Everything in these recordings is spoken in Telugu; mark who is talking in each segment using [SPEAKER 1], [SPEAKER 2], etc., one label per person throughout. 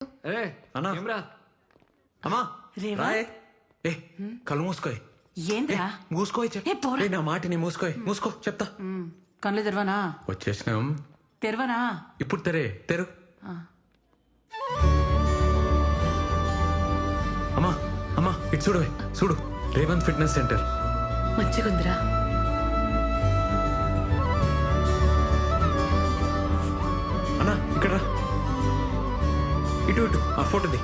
[SPEAKER 1] అన్నా అమ్మా రాయే ఏ కళ్ళు మూసుకోయ్
[SPEAKER 2] ఏంద్రా
[SPEAKER 1] మూసుకోయ్ నా మాటిని మూసుకోయ్ మూసుకో చెప్తా
[SPEAKER 2] కళ్ళు తెరవనా
[SPEAKER 1] వచ్చేసినాం
[SPEAKER 2] తెరవనా
[SPEAKER 1] ఇప్పుడు తెరు అమ్మా అమ్మా ఇటు చూడు రేవంత్ ఫిట్నెస్ సెంటర్
[SPEAKER 2] మంచిగుందిరా
[SPEAKER 1] అన్నా ఇక్కడ రా ఇటు ఆ ఫోటోది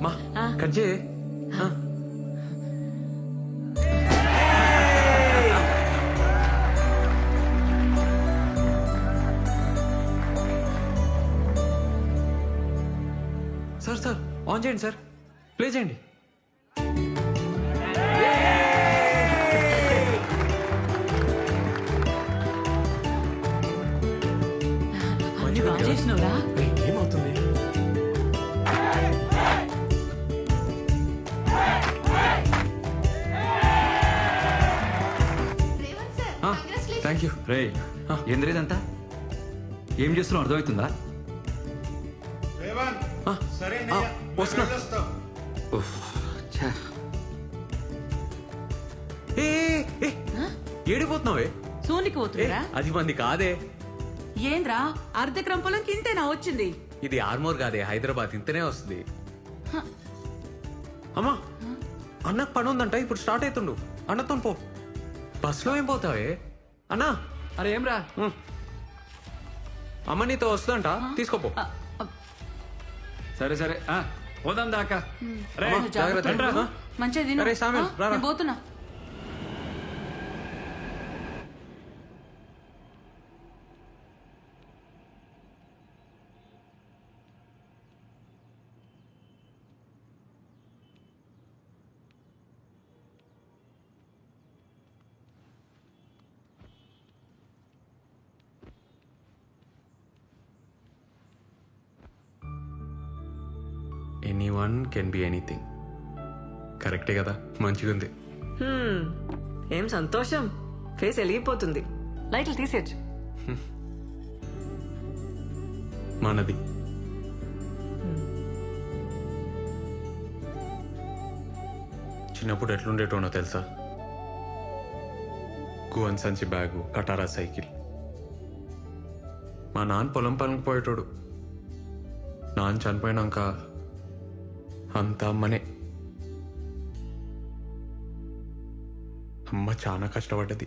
[SPEAKER 1] మా కజ్జే సార్ ఆన్ చేయండి సార్ ప్లే చేయండి
[SPEAKER 2] చేసినవురా
[SPEAKER 1] ఏమవుతుంది థ్యాంక్ యూ
[SPEAKER 3] రే ఏంద్రేదంతా ఏం చేస్తున్నావు అర్థమవుతుందా?
[SPEAKER 1] వస్తున్నా ఏడిపోతున్నావే
[SPEAKER 2] సోనికి పోతుందిరా
[SPEAKER 1] అది మంది కాదే
[SPEAKER 2] ఏంద్రా అర్ధక్రమ పొలంకి ఇంతేనా వచ్చింది
[SPEAKER 1] ఇది ఆర్మోర్ కాదే హైదరాబాద్ ఇంతనే వస్తుంది అమ్మా అన్నకు పని ఉందంట ఇప్పుడు స్టార్ట్ అవుతుండు అన్నతో పో బస్సులో ఏం పోతావే అన్నా
[SPEAKER 4] అరే ఏం రా
[SPEAKER 1] అమ్మ నీతో వస్తుందంట తీసుకోపో
[SPEAKER 4] సరే పోదాం దాకా
[SPEAKER 1] జాగ్రత్త
[SPEAKER 2] మంచిది
[SPEAKER 1] అరే సామెల్ రారా
[SPEAKER 2] పోతున్నా
[SPEAKER 1] ఎనీవన్ కెన్ బి ఎనీథింగ్ కరెక్టే కదా మంచిగుంది
[SPEAKER 5] ఏం సంతోషం ఫేస్ వెలిగిపోతుంది లైట్లు తీసేయచ్చు
[SPEAKER 1] మనది చిన్నప్పుడు ఎట్లుండేటోనో తెలుసా గువన్ సంచి బ్యాగు కటారా సైకిల్ మా నాన్న పొలం పనికి పోయేటోడు నాన్న చనిపోయినాక అంతా అమ్మనే అమ్మ చాలా కష్టపడ్డది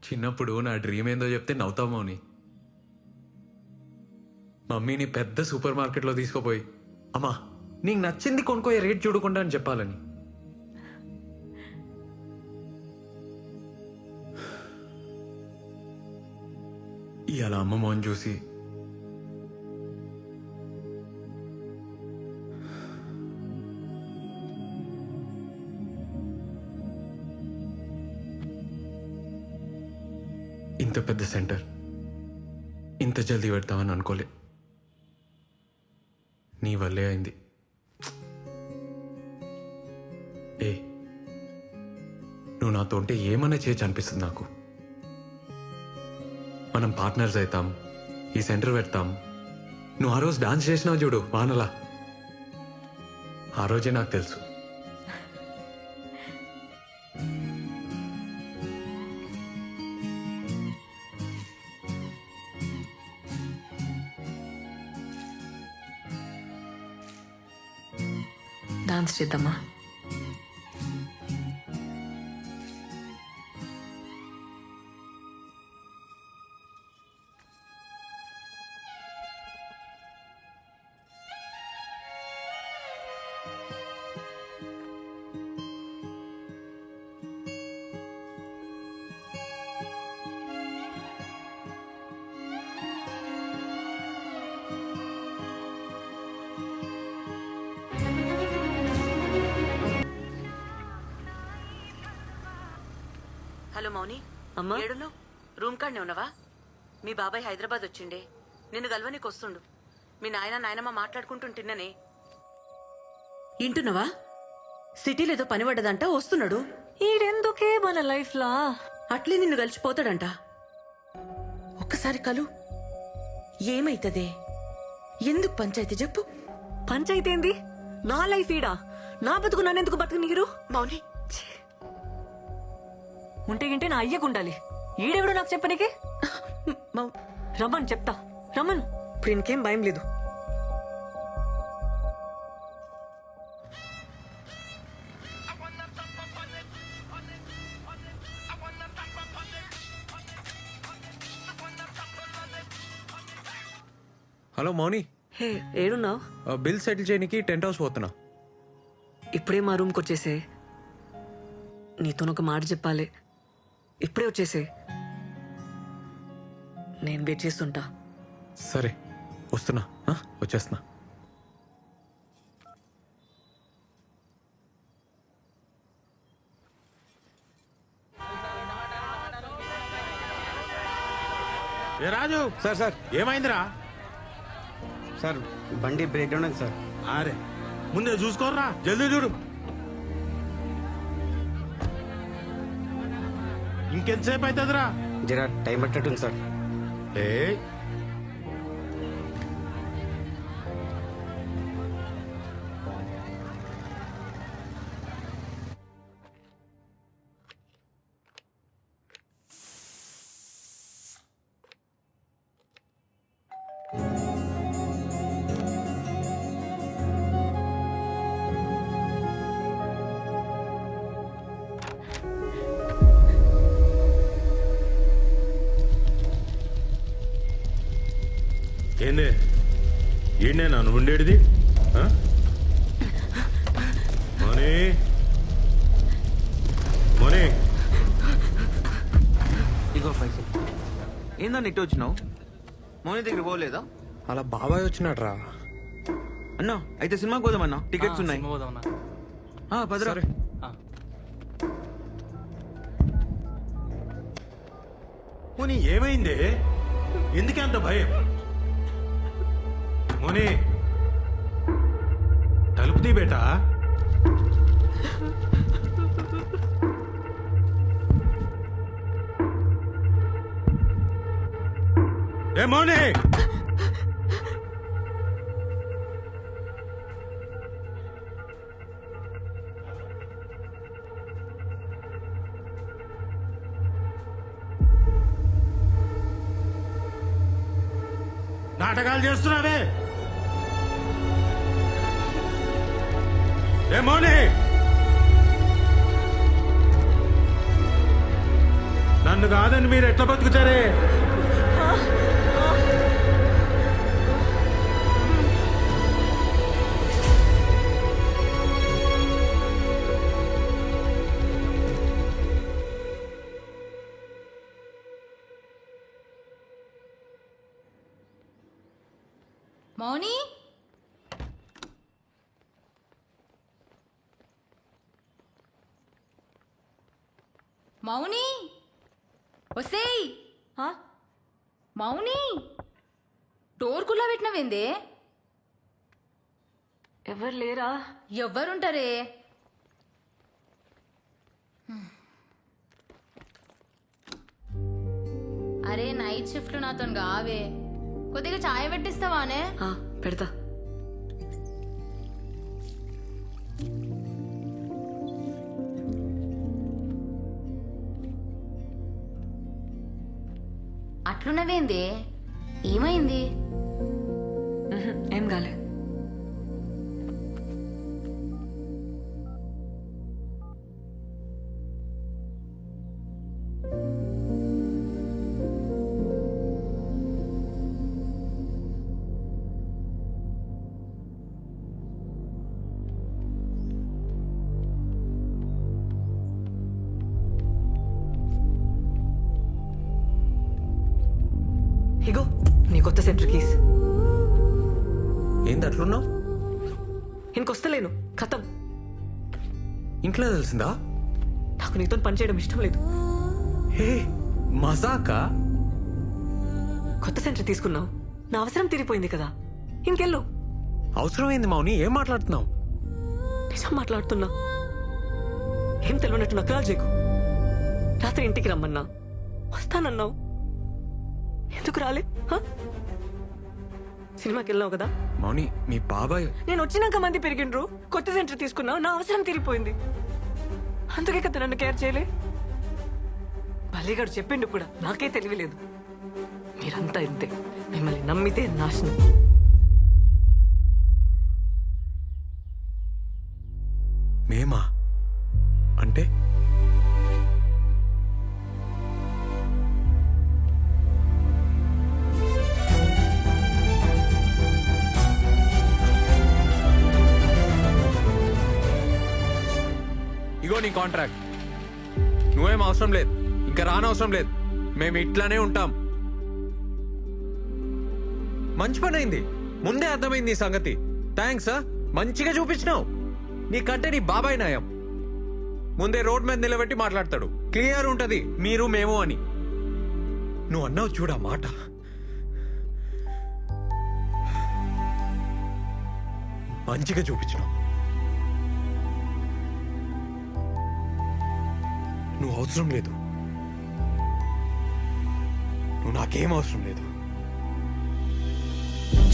[SPEAKER 1] చిన్నప్పుడు నా డ్రీమ్ ఏందో చెప్తే నవ్వుతావు మౌని మమ్మీని పెద్ద సూపర్ మార్కెట్లో తీసుకుపోయి అమ్మా నీకు నచ్చింది కొనుక్కోయే రేట్ చూడకుండా అని చెప్పాలని ఇవాళ అమ్మ మోహన్ చూసి ఇంత పెద్ద సెంటర్ ఇంత జల్దీ పెడతామని అనుకోలే నీ వల్లే అయింది నువ్వు నాతో ఉంటే ఏమన్నా చేయొచ్చు అనిపిస్తుంది నాకు మనం పార్ట్నర్స్ అవుతాం ఈ సెంటర్ పెడతాం నువ్వు ఆ రోజు డాన్స్ చేసినావు చూడు వానలా ఆ రోజే నాకు తెలుసు
[SPEAKER 5] డాన్స్ చేద్దామా
[SPEAKER 2] హలో మౌని
[SPEAKER 5] అమ్మా
[SPEAKER 2] ఏడును రూమ్ కాడనే ఉన్నావా మీ బాబాయ్ హైదరాబాద్ వచ్చిండే నిన్ను గల్వనికి వస్తుండు మీ నాయనమ్మ మాట్లాడుకుంటుంటిన్ననే ఇంటున్నావా? సిటీలో ఏదో పని పడ్డదంట, వస్తున్నాడు.
[SPEAKER 5] ఈడెందుకే మన లైఫ్ లా?
[SPEAKER 2] అట్లే నిన్ను కలిసిపోతాడంట. ఒక్కసారి కలు. ఏమైతదే? ఎందుకు పంచాయతీ చెప్పు.
[SPEAKER 5] పంచాయితీ ఏంది? నా లైఫ్ ఈడా. నా బతుకు నన్నెందుకు బతుకు నీరు?
[SPEAKER 2] మౌని,
[SPEAKER 5] ఉంటే గింటే నా అయ్యకుండాలి. ఈడెవడు నాకు చెప్పనీకి?
[SPEAKER 2] మౌ-
[SPEAKER 5] రమ్మని చెప్తా. రమ్మను. ఇప్పుడు ఇంకేం భయం లేదు.
[SPEAKER 1] హలో మౌని,
[SPEAKER 5] హే, ఏడున్నావు?
[SPEAKER 1] బిల్ సెటిల్ చేయడానికి టెంట్ హౌస్ పోతున్నా.
[SPEAKER 5] ఇప్పుడే మా రూమ్కి వచ్చేసే. నీతోనొక మాట చెప్పాలి. ఇప్పుడే వచ్చేసే. నేను వెయిట్ చేస్తుంటా.
[SPEAKER 1] సరే వస్తున్నా, వచ్చేస్తున్నా.
[SPEAKER 6] ఏ రాజు,
[SPEAKER 7] సార్ సార్
[SPEAKER 6] ఏమైందిరా?
[SPEAKER 7] సార్ బండి బ్రేక్ డౌన్ అయింది సార్.
[SPEAKER 6] అరే ముందే చూసుకోర్రా, జల్దీ చూడు. ఇంకెంతసేపు అవుతుందిరా?
[SPEAKER 7] జరా టైం పట్టట్టుంది సార్.
[SPEAKER 6] ఏ ఏందే ఈయనే నన్ను ఉండేది? మోనీ, మోనీ,
[SPEAKER 8] ఇగో పైసలు. ఏందని ఇటు వచ్చినావు? మౌని దగ్గర పోలేదా?
[SPEAKER 1] అలా బాబాయ్ వచ్చినాడు రా.
[SPEAKER 8] అన్నా అయితే సినిమాకి పోదామన్నా, టికెట్స్ ఉన్నాయి. పదరా.
[SPEAKER 1] సరే.
[SPEAKER 6] మోనీ ఏమైంది? ఎందుకే అంత భయం? మోనీ తలుపు తీ బేటా. ఏ మోనీ, నాటకాలు చేస్తున్నావే? ఏ మోనీ, నన్ను కాదని మీరు ఎట్లా బతుకుతారే?
[SPEAKER 9] మౌని, మౌని, ఒసేయ్
[SPEAKER 5] ఆ?
[SPEAKER 9] మౌని, డోర్ కుల్లా పెట్టినవేందే?
[SPEAKER 5] ఎవరు లేరా?
[SPEAKER 9] ఎవ్వరుంటారే? అరే నైట్ షిఫ్ట్ నాతో కావే, కొద్దిగా చాయ్ పెట్టిస్తావానే?
[SPEAKER 5] ఆ, పెడతా.
[SPEAKER 9] అట్లున్నవేందే? ఏమైంది?
[SPEAKER 5] ఏం కాలే. ఇగో నీ కొత్త సెంటర్ కీస్.
[SPEAKER 1] ఏంది అట్లున్నావు?
[SPEAKER 5] ఇంకొస్తలేను, ఖతం.
[SPEAKER 1] ఇంట్లో తెలిసిందా?
[SPEAKER 5] నాకు నీతో పని చేయడం ఇష్టం లేదు.
[SPEAKER 1] హే మజాకా?
[SPEAKER 5] కొత్త సెంటర్ తీసుకున్నావు, నా అవసరం తీరిపోయింది కదా, ఇంకెళ్ళు.
[SPEAKER 1] అవసరమైంది మౌని, ఏం మాట్లాడుతున్నావు?
[SPEAKER 5] నిజం మాట్లాడుతున్నా. ఏం తెలియనట్టు నకరాలు చేయకు. రాత్రి ఇంటికి రమ్మన్నా వస్తానన్నావు, ఎందుకు రాలే? హ? సినిమాకి వెళ్ళావు కదా.
[SPEAKER 1] మౌని మీ బాబాయ్
[SPEAKER 5] నేను వచ్చినాక మంది పెరిగిండ్రు, కొత్త సెంటర్ తీసుకున్నా, నా అవసరం తీరిపోయింది. అందుకే కదా నన్ను కేర్ చేయలే. బలిగాడు చెప్పిండు కూడా, నాకే తెలియలేదు. మీరంతా ఇంతే, మిమ్మల్ని నమ్మితే నాశనం.
[SPEAKER 1] మేమా అంటే? ఇగో నీ కాంట్రాక్ట్. నువ్వేం అవసరం లేదు, ఇంకా రానవసరం లేదు. మేము ఇట్లానే ఉంటాం. మంచి పని అయింది, ముందే అర్థమైంది ఈ సంగతి. థ్యాంక్స్. మంచిగా చూపించినావు. నీకంటే నీ బాబాయ్ నయం. ముందే రోడ్ మీద నిలబెట్టి మాట్లాడతాడు, క్లియర్ ఉంటది మీరు మేము అని. నువ్వు అన్నావు చూడా మాట. మంచిగా చూపించినావు. నువ్వు అవసరం లేదు, నువ్వు నాకేం అవసరం లేదు.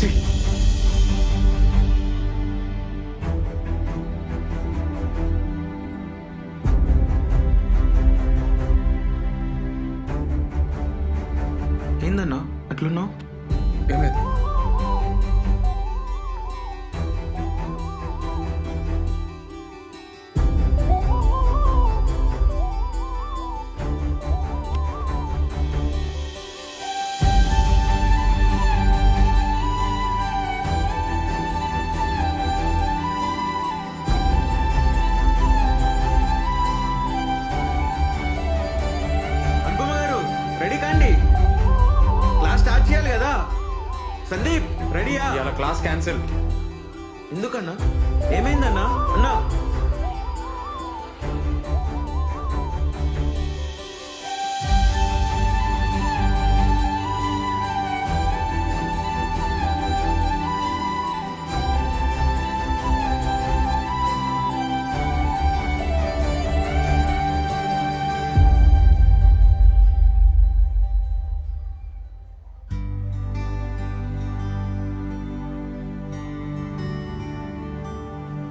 [SPEAKER 1] ఛీ!
[SPEAKER 8] ఏందన్నా అట్లున్నావు?
[SPEAKER 1] ఏం లేదు.
[SPEAKER 8] అనుపమ గారు రెడీ కాండి, క్లాస్ స్టార్ట్ చేయాలి కదా. సందీప్ రెడీయా?
[SPEAKER 1] ఇవాళ క్లాస్ క్యాన్సిల్.
[SPEAKER 8] ఎందుకన్నా? ఏమైందన్నా? అన్నా